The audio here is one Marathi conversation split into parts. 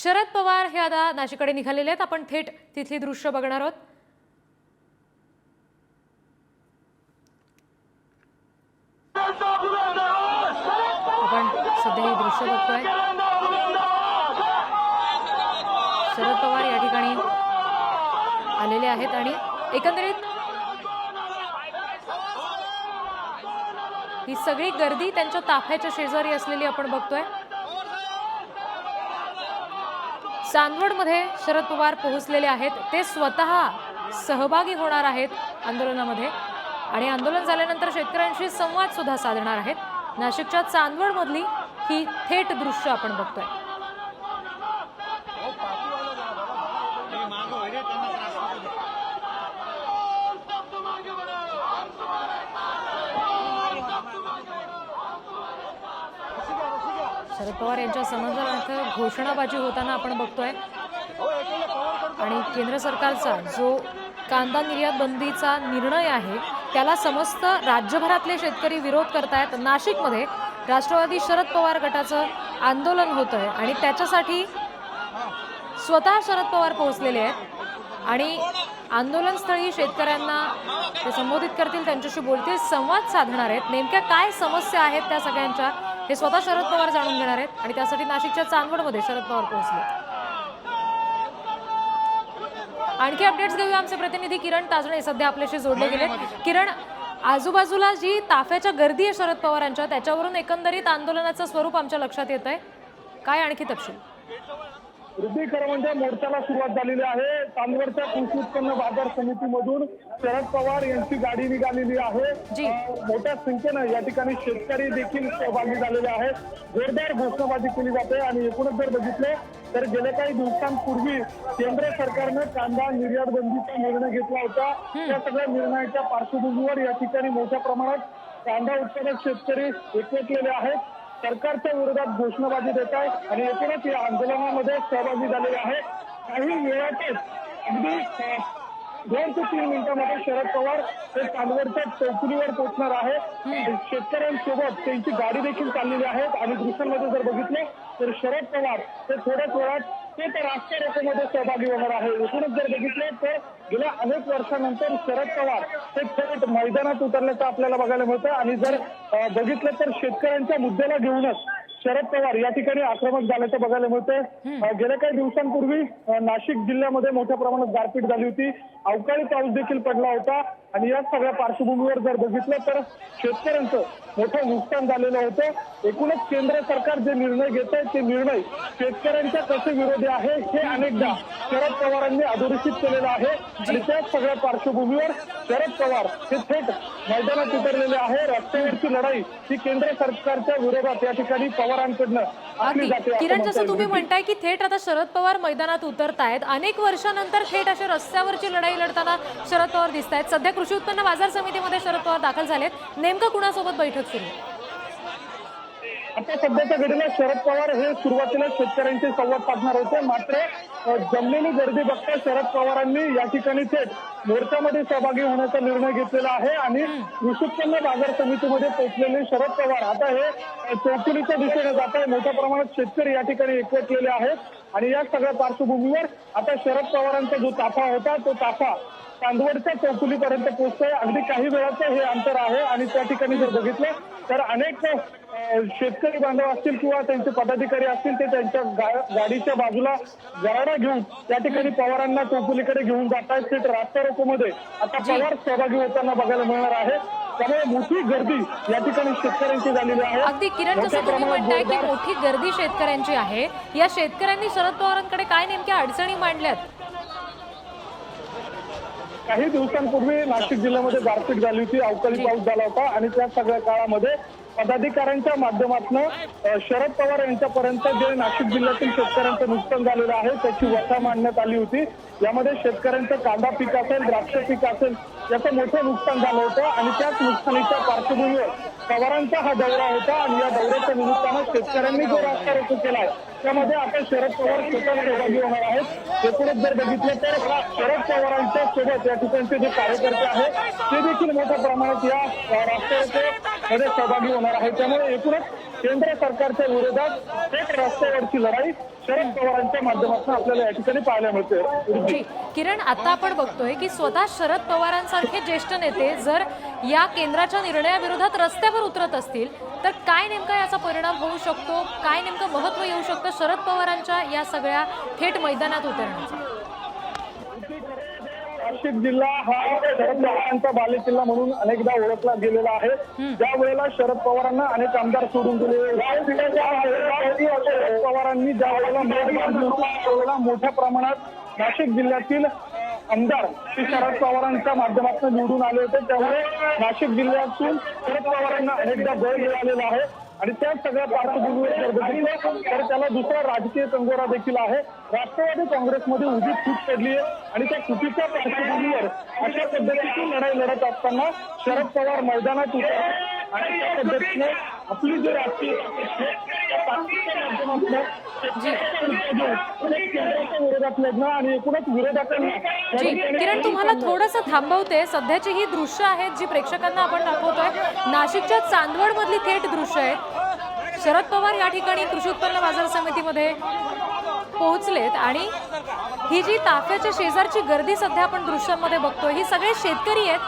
शरद पवार हे आता नाशिककडे निघालेले आहेत। आपण थेट तिथली दृश्य बघणार आहोत। आपण सध्या हे दृश्य बघतोय। शरद पवार या ठिकाणी आलेले आहेत आणि एकंदरीत ही सगळी गर्दी त्यांच्या ताफ्याच्या शेजारी असलेली आपण बघतोय। चांदवडमध्ये शरद पवार पोहोचलेले आहेत। ते स्वतः सहभागी होणार आहेत आंदोलनामध्ये आणि आंदोलन झाल्यानंतर शेतकऱ्यांशी संवाद सुद्धा साधणार आहेत। नाशिकच्या चांदवडमधली ही थेट दृश्य आपण बघतोय। शरद पवार यांच्या समर्थनार्थ घोषणाबाजी होताना आपण बघतोय आणि केंद्र सरकारचा जो कांदा निर्यात बंदीचा निर्णय आहे त्याला समस्त राज्यभरातले शेतकरी विरोध करतायत। नाशिकमध्ये राष्ट्रवादी शरद पवार गटाचं आंदोलन होतंय आणि त्याच्यासाठी स्वतः शरद पवार पोहोचलेले आहेत आणि आंदोलनस्थळी शेतकऱ्यांना ते संबोधित करतील, त्यांच्याशी बोलतील, संवाद साधणार आहेत। नेमक्या काय समस्या आहेत त्या सगळ्यांच्या हे स्वतः शरद पवार जाणून घेणार आहेत आणि त्यासाठी नाशिकच्या चांदवडमध्ये शरद पवार पोहोचले। आणखी अपडेट्स घेऊया। आमचे प्रतिनिधी किरण ताजणे सध्या आपल्याशी जोडले गेलेत। किरण, आजूबाजूला जी ताफ्याच्या गर्दी आहे शरद पवारांच्या त्याच्यावरून एकंदरीत आंदोलनाचं स्वरूप आमच्या लक्षात येत आहे, काय आणखी तपशील? वृद्धी खरं म्हणजे मोर्चाला सुरुवात झालेली आहे। चांदवडच्या कृषी उत्पन्न बाजार समितीमधून शरद पवार यांची गाडी निघालेली आहे। मोठ्या संख्येनं या ठिकाणी शेतकरी देखील सहभागी झालेले आहेत। जोरदार घोषणाबाजी केली जाते आणि एकूणच जर बघितले तर गेल्या काही दिवसांपूर्वी केंद्र सरकारनं कांदा निर्यात बंदीचा निर्णय घेतला होता। त्या सगळ्या निर्णयाच्या पार्श्वभूमीवर या ठिकाणी मोठ्या प्रमाणात कांदा उत्पादक शेतकरी एकवटलेले आहेत। सरकारच्या विरोधात घोषणाबाजी देत आहे आणि एकूणच या आंदोलनामध्ये सहभागी झालेले आहेत। काही वेळातच अगदी 2 ते 3 मिनिटांमध्ये शरद पवार हे चांदवडच्या चौकुलीवर पोहोचणार आहे। शेतकऱ्यांसोबत त्यांची गाडी देखील चाललेली आहे आणि दृश्यांमध्ये जर बघितले तर शरद पवार हे थोड्याच वेळात ते तर रास्ता रोकोमध्ये सहभागी होणार आहे। एकूणच जर बघितले तर गेल्या अनेक वर्षानंतर शरद पवार हे थेट मैदानात उतरल्याचं आपल्याला बघायला मिळतं आणि जर बघितलं तर शेतकऱ्यांच्या मुद्द्याला घेऊनच शरद पवार या ठिकाणी आक्रमक झाल्याचं बघायला मिळतंय। गेल्या काही दिवसांपूर्वी नाशिक जिल्ह्यामध्ये मोठ्या प्रमाणात गारपीट झाली होती, अवकाळी पाऊस देखील पडला होता आणि या सगळ्या पार्श्वभूमीवर जर बघितलं तर शेतकऱ्यांचं मोठं नुकसान झालेलं होतं। एकूणच केंद्र सरकार जे निर्णय घेत आहे ते निर्णय शेतकऱ्यांच्या कसे विरोधी आहे हे अनेकदा शरद पवारांनी अधोरेखित केलेलं आहे आणि त्याच सगळ्या पार्श्वभूमीवर शरद पवार हे थेट मैदानात उतरलेले आहे। रस्त्यावरची लढाई ही केंद्र सरकारच्या विरोधात या ठिकाणी पवारांकडनं आखली जाते। किरण, जसं तुम्ही म्हणताय की थेट आता शरद पवार मैदानात उतरतायत, अनेक वर्षानंतर थेट अशा रस्त्यावरची लढाई लढताना शरद पवार दिसतायत। सध्या कृषी उत्पन्न बाजार समितीमध्ये शरद पवार दाखल झालेत। नेमकं कुणासोबत बैठक सुरू? आता सध्याच्या घडीला शरद पवार हे सुरुवातीला शेतकऱ्यांशी संवाद साधणार होते, मात्र जमलेली गर्दी बघता शरद पवारांनी या ठिकाणी थेट मोर्चामध्ये सहभागी होण्याचा निर्णय घेतलेला आहे आणि कृषी उत्पन्न बाजार समितीमध्ये पोहोचलेले शरद पवार आता हे चौकुलीच्या दिशेने जात आहे। मोठ्या प्रमाणात शेतकरी या ठिकाणी एकवटलेले आहेत आणि या सगळ्या पार्श्वभूमीवर आता शरद पवारांचा जो ताफा होता तो ताफा चांदवडच्या चौकुलीपर्यंत पोहोचतोय। अगदी काही वेळाचं हे अंतर आहे आणि त्या ठिकाणी जर बघितलं तर अनेक शेतकरी बांधव असतील किंवा त्यांचे पदाधिकारी असतील ते त्यांच्या गाडीच्या बाजूला गाड्या घेऊन त्या ठिकाणी पवारांना चौकुलीकडे घेऊन जात आहेत। थेट रास्ता रोकोमध्ये आता पवार सहभागी होताना बघायला मिळणार आहे। त्यामुळे मोठी गर्दी या ठिकाणी शेतकऱ्यांची झालेली आहे। अगदी किरण, जसं तुम्ही म्हणताय की मोठी गर्दी शेतकऱ्यांची आहे, या शेतकऱ्यांनी शरद पवारांकडे काय नेमक्या अडचणी मांडल्यात? काही दिवसांपूर्वी नाशिक जिल्ह्यामध्ये गारपीट झाली होती, अवकाळी पाऊस झाला होता आणि त्या सगळ्या काळामध्ये पदाधिकाऱ्यांच्या माध्यमातून शरद पवार यांच्यापर्यंत जे नाशिक जिल्ह्यातील शेतकऱ्यांचं नुकसान झालेलं आहे त्याची व्यथा मांडण्यात आली होती। यामध्ये शेतकऱ्यांचं कांदा पीक असेल, द्राक्ष पीक असेल याचं मोठं नुकसान झालं होतं आणि त्याच नुकसानीच्या पार्श्वभूमीवर पवारांचा हा दौरा होता आणि या दौऱ्याच्या निमित्तानं शेतकऱ्यांनी जो रास्ता रोको केलाय त्यामध्ये आता शरद पवार स्वतः सहभागी होणार आहेत। एकूणच जर बघितलं तर शरद पवारांच्या सोबत या ठिकाणचे जे कार्यकर्ते आहेत ते देखील मोठ्या प्रमाणात या रास्ता रोकोमध्ये सहभागी होणार आहेत। त्यामुळे एकूणच केंद्र सरकारच्या विरोधात थेट रस्त्यावरची लढाई शरद पवारांच्या माध्यमातून आपल्याला या ठिकाणी पाहायला मिळते. जी किरण, आता आपण बघतोय की स्वतः शरद पवारांसारखे ज्येष्ठ नेते जर या केंद्राच्या निर्णयाविरोधात रस्त्यावर उतरत असतील तर काय नेमका याचा परिणाम होऊ शकतो, काय नेमकं महत्व येऊ शकतं शरद पवारांच्या या सगळ्या थेट मैदानात उतरण्याचं? नाशिक जिल्हा हा शरद पवारांचा बालेकिल्ला म्हणून अनेकदा ओळखला गेलेला आहे. ज्या वेळेला शरद पवारांना अनेक आमदार सोडून दिले, शरद पवारांनी ज्या वेळेला मोठ्या प्रमाणात नाशिक जिल्ह्यातील आमदार ते शरद पवारांच्या माध्यमातून निवडून आले होते, त्यामुळे नाशिक जिल्ह्यातून शरद पवारांना अनेकदा बळ मिळालेला आहे. आणि त्या सगळ्या पार्श्वभूमीवर जर बघितलं तर त्याला दुसरा राजकीय कंगोरा देखील आहे. राष्ट्रवादी काँग्रेसमध्ये उभी फूट पडली आहे आणि त्या फुटीच्या पार्श्वभूमीवर अशा पद्धतीची लढाई लढत असताना शरद पवार मैदानात उतरले आणि त्या पद्धतीने आपली जी राजकीय विरोधात लढणं आणि एकूणच विरोधात. जी किरण, तुम्हाला थोडंसं थांबवते. सध्याची ही दृश्य आहेत जी प्रेक्षकांना आपण दाखवतोय, नाशिकच्या चांदवड मधली थेट दृश्य आहेत. शरद पवार या ठिकाणी कृषी उत्पन्न बाजार समितीमध्ये पोहोचलेत आणि ही जी ताफ्याच्या शेजारची गर्दी सध्या आपण दृश्यांमध्ये बघतोय, ही सगळे शेतकरी आहेत,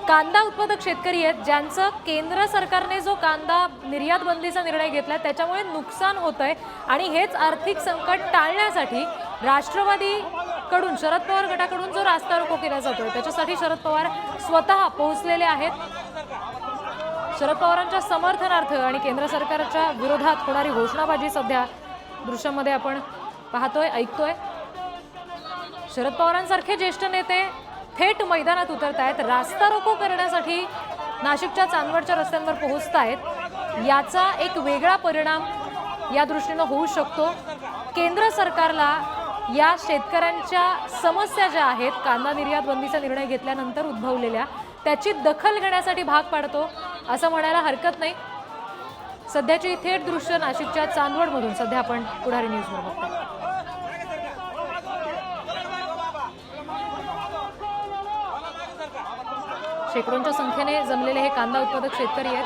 कांदा उत्पादक शेतकरी आहेत, ज्यांचं केंद्र सरकारने जो कांदा निर्यात बंदीचा निर्णय घेतला त्याच्यामुळे नुकसान होत आहे. आणि हेच आर्थिक संकट टाळण्यासाठी राष्ट्रवादीकडून, शरद पवार गटाकडून जो रास्ता रोको केला जातोय त्याच्यासाठी शरद पवार स्वतः पोहोचलेले आहेत. शरद पवारांच्या समर्थनार्थ आणि केंद्र सरकारच्या विरोधात होणारी घोषणाबाजी सध्या दृश्यामध्ये आपण पाहतोय, ऐकतोय. शरद पवारांसारखे ज्येष्ठ नेते थेट मैदानात उतरत आहेत, रास्ता रोको करण्यासाठी नाशिकच्या चांदवडच्या रस्त्यांवर पोहोचतायत. याचा एक वेगळा परिणाम या दृष्टीनं होऊ शकतो. केंद्र सरकारला या शेतकऱ्यांच्या समस्या ज्या आहेत, कांदा निर्यात बंदीचा निर्णय घेतल्यानंतर उद्भवलेल्या, त्याची दखल घेण्यासाठी भाग पाडतो असं म्हणायला हरकत नाही. सध्याची थेट दृश्य नाशिकच्या चांदवडमधून सध्या आपण पुढारी न्यूजवर बघतो. शेकडोंच्या संख्येने जमलेले हे कांदा उत्पादक शेतकरी आहेत.